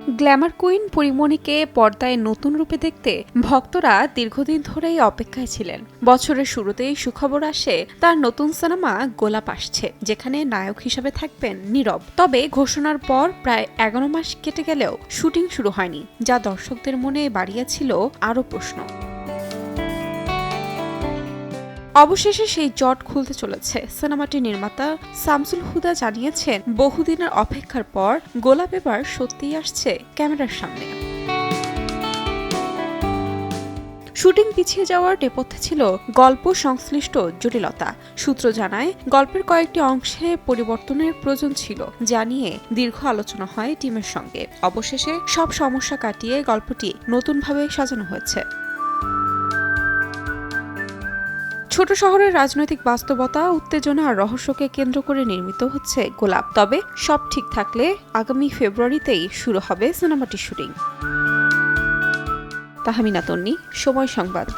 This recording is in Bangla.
গ্ল্যামার কুইন পরিমণিকে পর্দায় নতুন রূপে দেখতে ভক্তরা দীর্ঘদিন ধরেই অপেক্ষায় ছিলেন। বছরের শুরুতেই সুখবর আসে তার নতুন সিনেমা গোলাপ আসছে, যেখানে নায়ক হিসেবে থাকবেন নীরব। তবে ঘোষণার পর প্রায় 11 মাস কেটে গেলেও শুটিং শুরু হয়নি, যা দর্শকদের মনে বাড়িয়েছিল আরও প্রশ্ন। অবশেষে সেই জট খুলতে চলেছে। সিনেমাটির নির্মাতা শামসুল হুদা জানিয়েছেন, বহুদিনের অপেক্ষার পর গোলাপ এবার সত্যিই আসছে ক্যামেরার সামনে। শুটিং পিছিয়ে যাওয়ার নেপথ্যে ছিল গল্প সংশ্লিষ্ট জটিলতা। সূত্র জানায়, গল্পের কয়েকটি অংশে পরিবর্তনের প্রয়োজন ছিল, যা নিয়ে দীর্ঘ আলোচনা হয় টিমের সঙ্গে। অবশেষে সব সমস্যা কাটিয়ে গল্পটি নতুনভাবে সাজানো হয়েছে। ছোট শহরের রাজনৈতিক বাস্তবতা, উত্তেজনা আর রহস্যকে কেন্দ্র করে নির্মিত হচ্ছে গোলাপ। তবে সব ঠিক থাকলে আগামী ফেব্রুয়ারিতেই শুরু হবে সিনেমাটির শুটিং। তাহমিনা তন্নি, সময় সংবাদ।